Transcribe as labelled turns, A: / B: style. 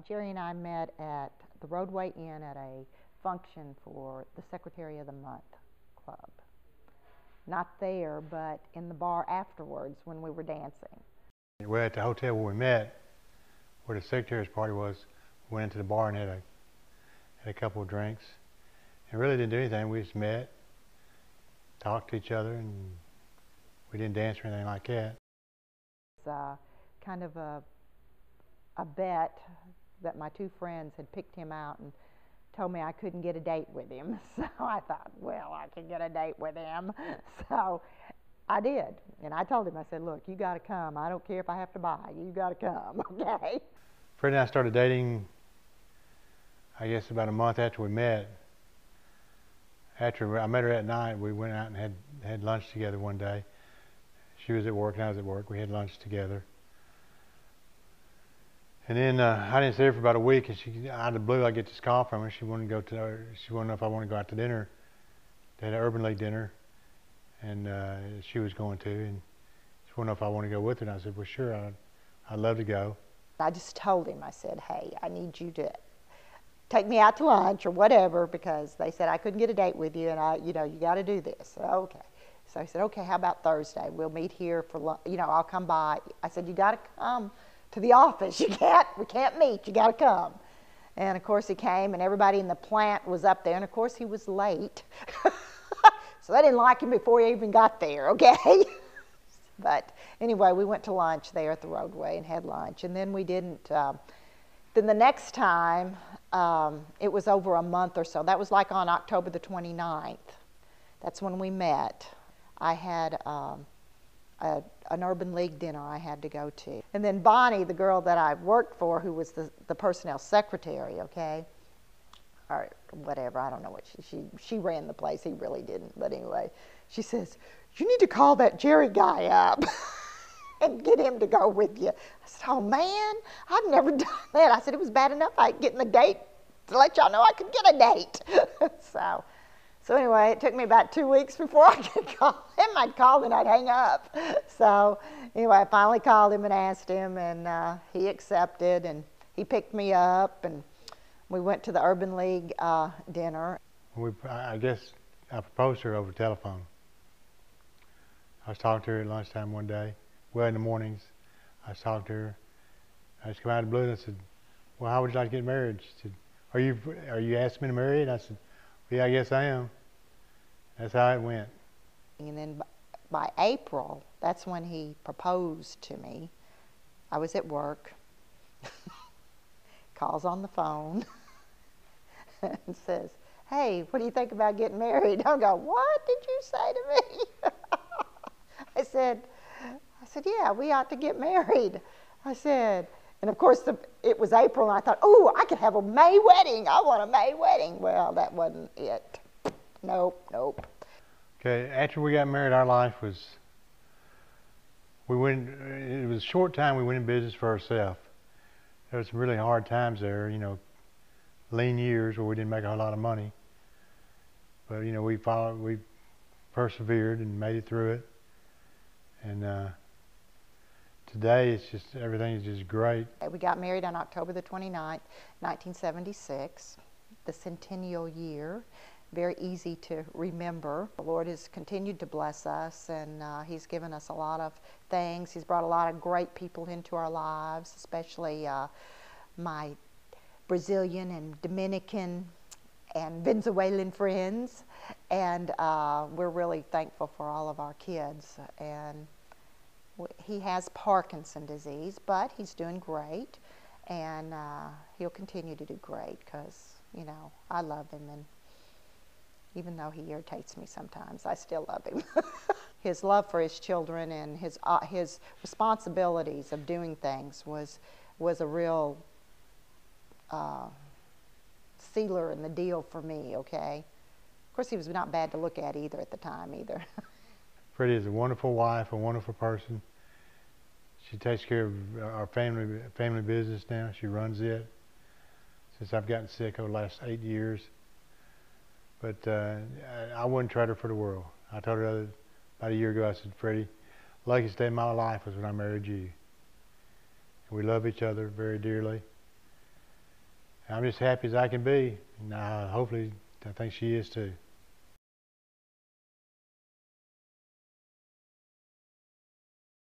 A: Jerry and I met at the Roadway Inn at a function for the Secretary of the Month Club. Not there, but in the bar afterwards when we were dancing.
B: We're at the hotel where we met, where the Secretary's party was. We went into the bar and had a couple of drinks. And really didn't do anything. We just met, talked to each other, and we didn't dance or anything like that.
A: It's kind of a bet that my two friends had picked him out and told me I couldn't get a date with him. So I thought, well, I can get a date with him. So I did. And I told him, I said, look, you got to come. I don't care if I have to buy. You got to come, okay?
B: Fred and I started dating, I guess, about a month after we met. After I met her at night, we went out and had lunch together one day. She was at work and I was at work. We had lunch together. And then I didn't see her for about a week, and she, out of the blue, I get this call from her. She wanted to know if I wanted to go out to dinner. They had an Urban League dinner, and she was going to, and she wanted to know if I wanted to go with her. And I said, well, sure, I'd love to go. I
A: just told him, I said, hey, I need you to take me out to lunch or whatever, because they said I couldn't get a date with you, and you got to do this. So, okay. So I said, okay, how about Thursday? We'll meet here for lunch. I'll come by. I said, you got to come to the office. We can't meet. You got to come. And of course he came, and everybody in the plant was up there, and of course he was late. So they didn't like him before he even got there, okay? But anyway, we went to lunch there at the Roadway and had lunch, and then we didn't. Then the next time, it was over a month or so. That was like on October the 29th. That's when we met. I had an Urban League dinner I had to go to. And then Bonnie, the girl that I worked for, who was the personnel secretary, okay, or whatever, I don't know what she ran the place, he really didn't, but anyway, she says, you need to call that Jerry guy up and get him to go with you. I said, oh man, I've never done that. I said, it was bad enough I getting the date to let y'all know I could get a date. So anyway, it took me about 2 weeks before I could call him. I'd call and I'd hang up. So anyway, I finally called him and asked him, and he accepted, and he picked me up, and we went to the Urban League dinner.
B: I guess I proposed to her over the telephone. I was talking to her at lunchtime one day. Well, in the mornings, I was talking to her. I just came out of the blue and I said, well, how would you like to get married? She said, are you asking me to marry you? And I said, yeah, I guess I am. That's how it went.
A: And then by April, that's when he proposed to me. I was at work. Calls on the phone and says, hey, what do you think about getting married? I go, what did you say to me? I said, yeah, we ought to get married. I said, and of course it was April, and I thought, oh, I could have a May wedding. I want a May wedding. Well, that wasn't it. Nope.
B: Okay, after we got married, our life was, it was a short time we went in business for ourselves. There was some really hard times there, lean years where we didn't make a whole lot of money. But, we persevered and made it through it. And today, it's just, everything is just great.
A: We got married on October the 29th, 1976, the centennial year. Very easy to remember. The Lord has continued to bless us, and He's given us a lot of things. He's brought a lot of great people into our lives, especially my Brazilian and Dominican and Venezuelan friends. And we're really thankful for all of our kids. And he has Parkinson's disease, but he's doing great, and he'll continue to do great because, I love him, and even though he irritates me sometimes, I still love him. His love for his children and his responsibilities of doing things was a real sealer in the deal for me, okay? Of course, he was not bad to look at either at the time either.
B: Freddie is a wonderful wife, a wonderful person. She takes care of our family business now. She runs it since I've gotten sick over the last 8 years. But I wouldn't trade her for the world. I told her about a year ago, I said, Freddie, luckiest day of my life was when I married you. We love each other very dearly. I'm just happy as I can be. And hopefully, I think she is too.